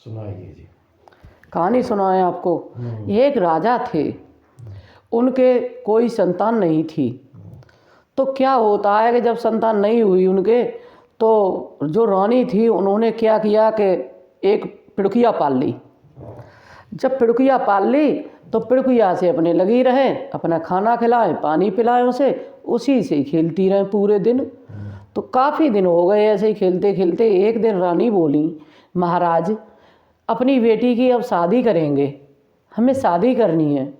सुनाइए जी। कहानी सुनाए आपको। एक राजा थे, उनके कोई संतान नहीं थी। तो क्या होता है कि जब संतान नहीं हुई उनके, तो जो रानी थी उन्होंने क्या किया कि एक पिड़ुकिया पाल ली। जब पिड़ुकिया पाल ली तो पिड़ुकिया से अपने लगी रहें, अपना खाना खिलाएं, पानी पिलाएं उसे, उसी से ही खेलती रहें पूरे दिन। तो काफ़ी दिन हो गए ऐसे ही खेलते खेलते। एक दिन रानी बोली, महाराज अपनी बेटी की अब शादी करेंगे, हमें शादी करनी है।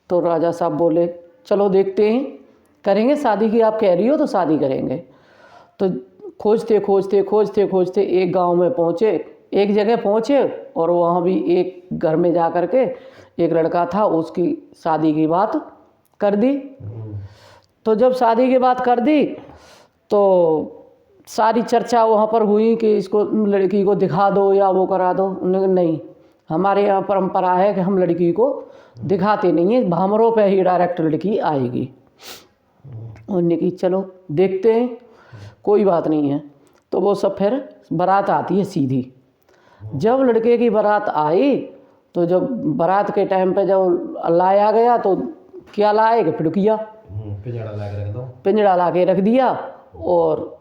तो राजा साहब बोले, चलो देखते हैं, करेंगे शादी की, आप कह रही हो तो शादी करेंगे। तो खोजते खोजते खोजते खोजते एक गांव में पहुँचे, एक जगह पहुँचे, और वहाँ भी एक घर में जा कर के एक लड़का था, उसकी शादी की बात कर दी। तो जब शादी की बात कर दी तो सारी चर्चा वहाँ पर हुई कि इसको लड़की को दिखा दो या वो करा दो। उन्होंने नहीं, हमारे यहाँ परंपरा है कि हम लड़की को दिखाते नहीं हैं, भामरों पे ही डायरेक्ट लड़की आएगी। उन्होंने की चलो देखते हैं, कोई बात नहीं है। तो वो सब फिर बारात आती है सीधी। जब लड़के की बारात आई तो जब बारात के टाइम पे जब लाया गया तो क्या लाए कि पिड़ुकिया, पिंजड़ा ला के रख दिया। और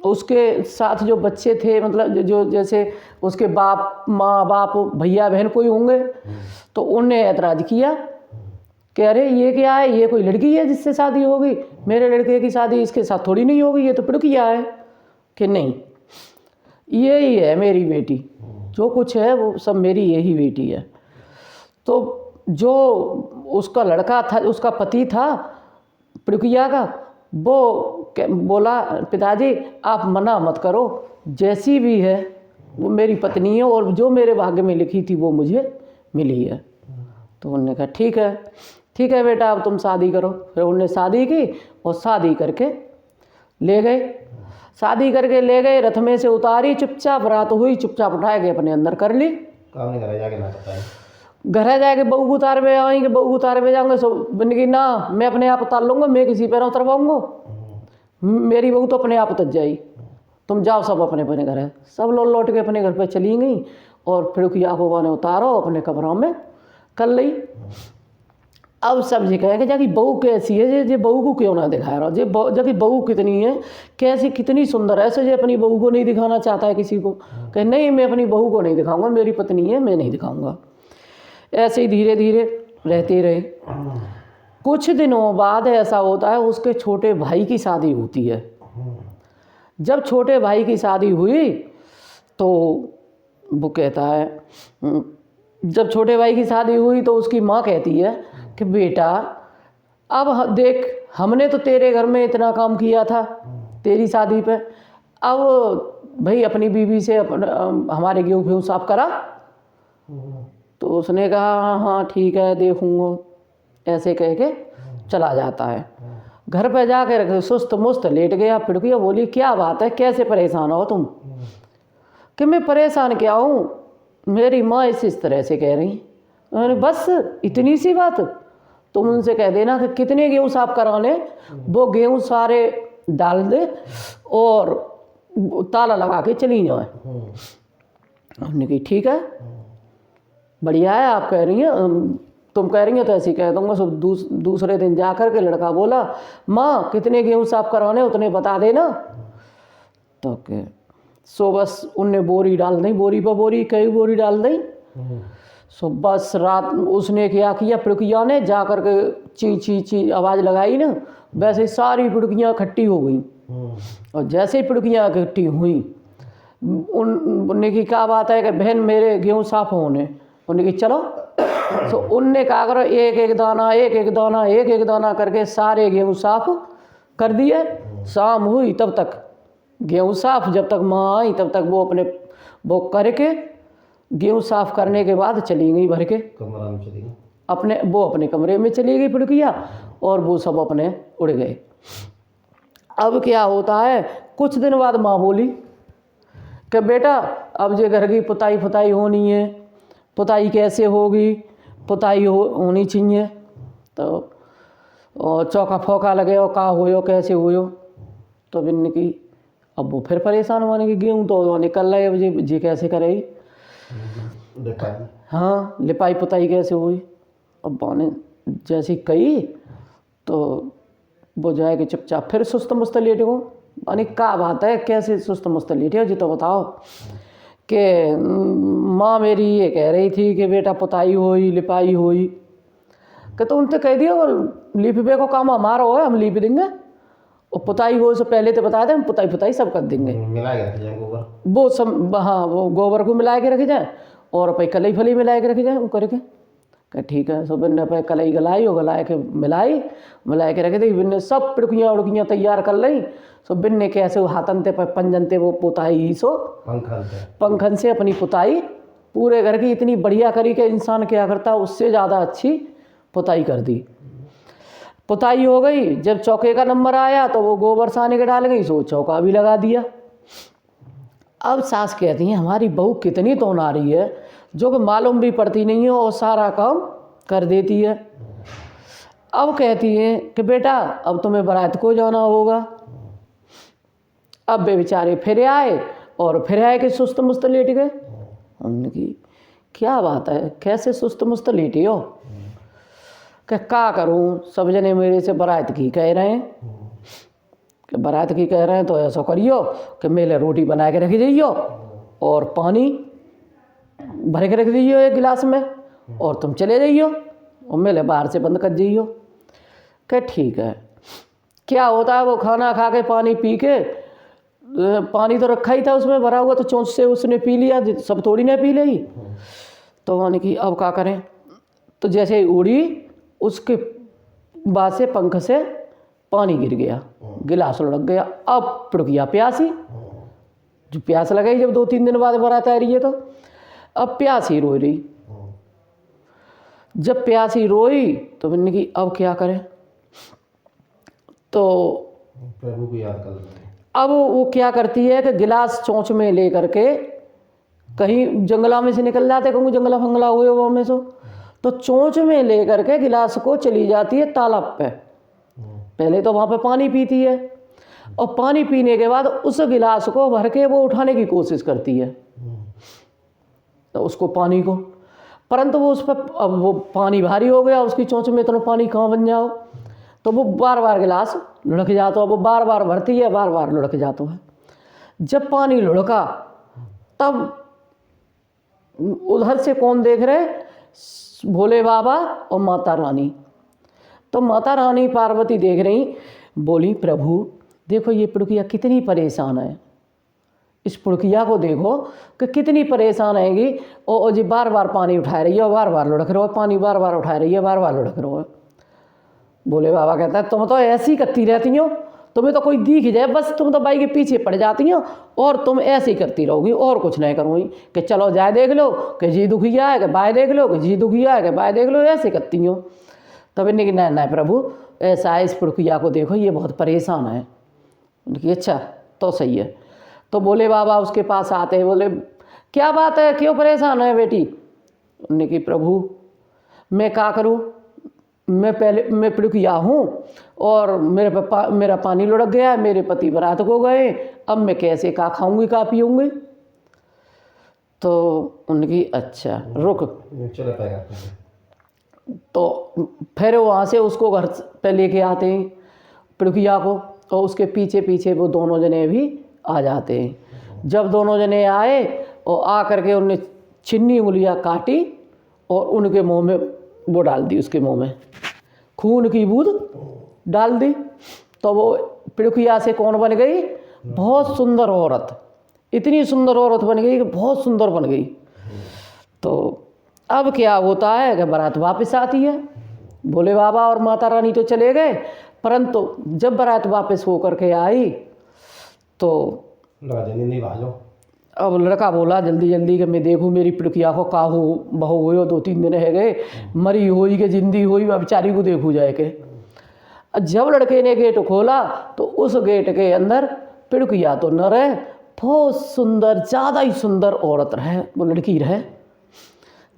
उसके साथ जो बच्चे थे, मतलब जो जैसे उसके बाप माँ बाप भैया बहन कोई होंगे, तो उनने ऐतराज़ किया कि अरे ये क्या है, ये कोई लड़की है जिससे शादी होगी, मेरे लड़के की शादी इसके साथ थोड़ी नहीं होगी, ये तो पिड़ुकिया है। कि नहीं, यही है मेरी बेटी, जो कुछ है वो सब मेरी यही बेटी है। तो जो उसका लड़का था, उसका पति था पिड़ुकिया का, वो बोला, पिताजी आप मना मत करो, जैसी भी है वो मेरी पत्नी है, और जो मेरे भाग्य में लिखी थी वो मुझे मिली है। तो उन्होंने कहा ठीक है, ठीक है बेटा, अब तुम शादी करो। फिर उन्होंने शादी की और शादी करके ले गए। शादी करके ले गए, रथ में से उतारी, चुपचाप रात हुई, चुपचाप उठाए गए अपने अंदर कर ली। घर जाके ना बताएं, घर जाके बहू को उतार में आएंगे, बहू को उतार में जाएंगे, सो बनेगी ना मैं अपने आप उतार लूँगा, मैं किसी पैर उतरवाऊँगा, मेरी बहू तो अपने आप उतर जाई, तुम जाओ सब अपने अपने घर है। सब लोग लौट के अपने घर पे चली गई, और फिर पिड़ुकिया को ने उतारो अपने कमरों में कर ली। अब सब जी कहें कि जाकि बहू कैसी है, जे बहू को क्यों ना दिखा रहा, जे जाकि बहू कितनी है, कैसी कितनी सुंदर है, ऐसे जो अपनी बहू को नहीं दिखाना चाहता है किसी को। कहे नहीं, मैं अपनी बहू को नहीं दिखाऊंगा, मेरी पत्नी है, मैं नहीं दिखाऊंगा। ऐसे ही धीरे धीरे रहते रहे। कुछ दिनों बाद ऐसा होता है, उसके छोटे भाई की शादी होती है। जब छोटे भाई की शादी हुई तो वो कहता है, जब छोटे भाई की शादी हुई तो उसकी माँ कहती है कि बेटा अब देख, हमने तो तेरे घर में इतना काम किया था तेरी शादी पे, अब भाई अपनी बीवी से हमारे गेहूँ फेहूँ साफ करा। तो उसने कहा हाँ ठीक है देखूँगा, ऐसे कह के चला जाता है। घर पे जाकर सुस्त मुस्त लेट गया। पिड़ुकिया बोली, क्या बात है, कैसे परेशान हो तुम? कि मैं परेशान क्या हूँ, मेरी माँ इस तरह से कह रही। उन्होंने बस इतनी सी बात, तुम उनसे कह देना कि कितने गेहूँ साफ कराने, वो गेहूँ सारे डाल दे और ताला लगा के चली जाए। उन्होंने कहा ठीक है, बढ़िया है, आप कह रही हैं, तुम कह रही हैं तो ऐसे ही कह दूँगा। सब दूसरे दिन जा कर के लड़का बोला, माँ कितने गेहूँ साफ करवाने उतने बता देना। तो के सो बस उनने बोरी डाल दी, बोरी पर बोरी कई बोरी डाल दी। सो बस रात उसने क्या किया, पिड़ुकिया ने जा कर के ची ची ची आवाज़ लगाई ना, वैसे ही सारी पिड़ुकियाँ इकट्ठी हो गई। और जैसे ही पिड़ुकियाँ इकट्ठी हुई, उनने की क्या बात है कि बहन मेरे गेहूँ साफ होने, उन्होंने की चलो। तो उनने कहा करो, एक एक दाना एक एक दाना एक एक दाना करके सारे गेहूँ साफ कर दिए। शाम हुई तब तक गेहूँ साफ, जब तक माँ आई तब तक वो अपने वो करके गेहूँ साफ करने के बाद चली गई भर के कमरा में, चली गई अपने कमरे में चली गई पिड़ुकिया, और वो सब अपने उड़ गए। अब क्या होता है, कुछ दिन बाद माँ बोली कि बेटा अब जो घर की पुताई फुताई होनी है, पुताई कैसे होगी, पुताई होनी चाहिए। तो चौका फोका लगे और का हो कैसे हो। तो बिन की अब वो फिर परेशान होने की, गेहूँ तो निकल रहे, अब जी कैसे करेगी। देखा हाँ, लिपाई पुताई कैसे हुई। अब बाने जैसी कही तो वो जाएगी चुपचाप, फिर सुस्त मुस्त लेटे हो। मानी क्या बात है, कैसे सुस्त मुस्त लेटे हो जी, तो बताओ। कि माँ मेरी ये कह रही थी कि बेटा पुताई होई लिपाई होई, कि तो उनसे कह दिया लिप बे को काम हमारा हो, हम लिप देंगे। और पुताई हो से पहले तो बताया था, हम पुताई पुताई सब कर देंगे। मिला के रख जाए गोबर, वो सब, हाँ, वो गोबर को मिला के रख जाए और भाई कलई फली मिला के रख जाए वो करके। कह ठीक है। सो बिन्ने पे कलई गलाई और गला के मिला के रख दी। बिन्ने सब पिड़कियाँ उड़कियाँ तैयार कर ली। सो बिन्ने कैसे वो हाथन ते पंजन ते वो पुताई सो पंखन से अपनी पुताई पूरे घर की इतनी बढ़िया करी कि इंसान क्या करता उससे ज़्यादा अच्छी पुताई कर दी। पुताई हो गई। जब चौके का नंबर आया तो वो गोबर सानी के डाल गई, सो चौका भी लगा दिया। अब सास कहती हैं हमारी बहू कितनी तो ना रही है, जो कि मालूम भी पड़ती नहीं है और सारा काम कर देती है। अब कहती हैं कि बेटा अब तुम्हें बारात को जाना होगा। अब वे बेचारे फिर आए और फिर आए कि सुस्त मुस्त लेट गए। हमने की क्या बात है, कैसे सुस्त मुस्त लेटे हो। क्या करूं, सब जने मेरे से बारात की कह रहे हैं कि बारात की कह रहे हैं तो ऐसा करियो कि मेले रोटी बना के रख जाइयो और पानी भर के रख दीजिए एक गिलास में और तुम चले जाइयो और मेले बाहर से बंद कर जाइयो। क्या ठीक है। क्या होता है, वो खाना खा के पानी पी के, पानी तो रखा ही था उसमें भरा हुआ, तो चोंच से उसने पी लिया, सब थोड़ी ना पी ली। तो मैंने कि अब क्या करें। तो जैसे ही उड़ी उसके बाद से पंख से पानी गिर गया, गिलास लुढ़क गया। अब पिड़किया प्यासी, जो प्यास लगाई जब 2-3 दिन बाद बारात आ रही है तो अब प्यासी रो रही। जब प्यासी रोई तो मैंने कि अब क्या करें। तो प्रभु को याद कर। अब वो क्या करती है कि गिलास चोंच में ले करके कहीं जंगला में से निकल जाते, कहूँ जंगला फंगला हुए वो में से, तो चोंच में ले करके गिलास को चली जाती है तालाब पे। पहले तो वहाँ पे पानी पीती है और पानी पीने के बाद उस गिलास को भर के वो उठाने की कोशिश करती है तो उसको पानी को, परंतु वो उस पर अब वो पानी भारी हो गया, उसकी चोंच में इतना पानी कहाँ बन जाओ, तो वो बार बार गिलास लुढ़क जाता है। वो बार बार भरती है, बार बार लुढ़क जाता है। जब पानी लुढ़का तब उधर से कौन देख रहे, भोले बाबा और माता रानी। तो माता रानी पार्वती देख रही, बोली प्रभु देखो ये पुड़किया कितनी परेशान है, इस पुड़किया को देखो कि कितनी परेशान आएगी और जी बार बार पानी उठा रही है, बार बार लुढ़क रहा है, पानी बार बार उठा रही है, बार बार लुढ़क रहा है। भोले बाबा कहता है तुम तो ऐसी ही करती रहती हो, तुम्हें तो कोई दिख जाए बस तुम तो बाई के पीछे पड़ जाती हो और तुम ऐसे ही करती रहोगी और कुछ नहीं करूँगी। कि चलो जाए देख लो कि जी दुखिया है, कि बाय देख लो कि जी दुखिया है, कि बाय देख लो, ऐसे करती हो। तब इन्हें कि नहीं प्रभु ऐसा है, इस पुड़किया को देखो ये बहुत परेशान है। उनकी अच्छा तो सही है। तो भोले बाबा उसके पास आते हैं, बोले क्या बात है, क्यों परेशान है बेटी। उन्होंने कि प्रभु मैं क्या करूँ, मैं पिड़किया हूँ और मेरा पानी लुढ़क गया है, मेरे पति बारात को गए, अब मैं कैसे क्या खाऊंगी क्या पीऊँगी। तो उनकी अच्छा रुक, चलो पाएगा। तो फिर वहाँ से उसको घर पे लेके आते हैं पिड़किया को, और उसके पीछे पीछे वो दोनों जने भी आ जाते हैं। जब दोनों जने आए और आ करके उनने छिन्नी उंगलियाँ काटी और उनके मुंह में वो डाल दी, उसके मुंह में खून की बूंद डाल दी। तो वो पिड़किया से कौन बन गई, बहुत सुंदर औरत, इतनी सुंदर औरत बन गई कि बहुत सुंदर बन गई। तो अब क्या होता है कि बारात वापस आती है। भोले बाबा और माता रानी तो चले गए, परंतु जब बारात वापस होकर के आई तो अब लड़का बोला जल्दी जल्दी कि मैं देखूँ मेरी पिड़किया को का हो बहू हो, 2-3 दिन है गए, मरी हुई कि जिंदी हुई, बेचारी को देखू जाए के। जब लड़के ने गेट खोला तो उस गेट के अंदर पिड़किया तो न रहे, बहुत सुंदर, ज़्यादा ही सुंदर औरत रहे, वो लड़की रहे।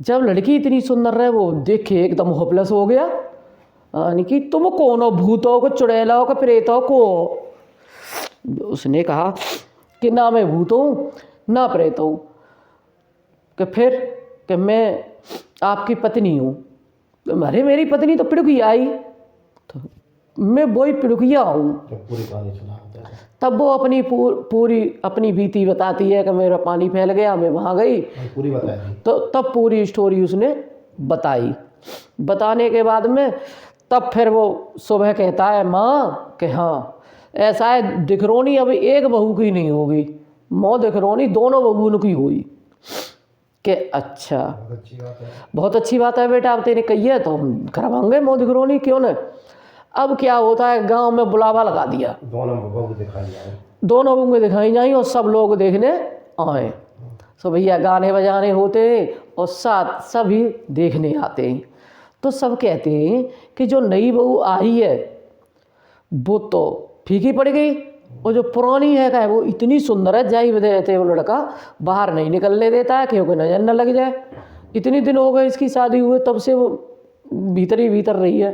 जब लड़की इतनी सुंदर रहे वो देखे एकदम होपलेस हो गया, यानी कि तुम कौन हो, भूत हो, को चुड़ैला हो, को प्रेत हो, को। उसने कहा कि ना मैं भूत हूँ ना प्रेत हूँ, कि फिर कि मैं आपकी पत्नी हूँ। तो अरे मेरी पत्नी तो पिड़ुकिया आई, तो मैं वही पिड़ुकिया हूँ। जब पूरी कहानी सुना देते हैं। तब वो अपनी पूरी अपनी बीती बताती है कि मेरा पानी फैल गया, मैं वहाँ गई। पूरी बताई थी। तो तब पूरी स्टोरी उसने बताई। बताने के बाद में तब फिर वो सुबह कहता है माँ कि हाँ ऐसा है, दिखरोनी अब एक बहू की नहीं होगी, मौ दिखरोनी दोनों बहून की हुई। कि अच्छा बहुत अच्छी बात है। बहुत अच्छी बात है बेटा, अब तेने कही है तो हम करवाएंगे मौ दिखरोनी, क्यों न। अब क्या होता है, गांव में बुलावा लगा दिया, दोनों बहू दिखाई जाए। दोनों बहूएं दिखाई जाई और सब लोग देखने आए। सो भैया गाने बजाने होते और साथ सभी देखने आते हैं। तो सब कहते हैं कि जो नई बहू आई है वो तो फीकी पड़ गई, और जो पुरानी है का है वो इतनी सुंदर है, जाई देते वो लड़का बाहर नहीं निकलने देता है क्योंकि नजर न लग जाए। इतनी दिन हो गए इसकी शादी हुए, तब से वो भीतर ही भीतर रही है।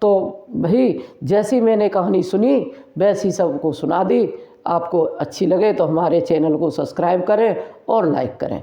तो भाई जैसी मैंने कहानी सुनी वैसी सबको सुना दी। आपको अच्छी लगे तो हमारे चैनल को सब्सक्राइब करें और लाइक करें।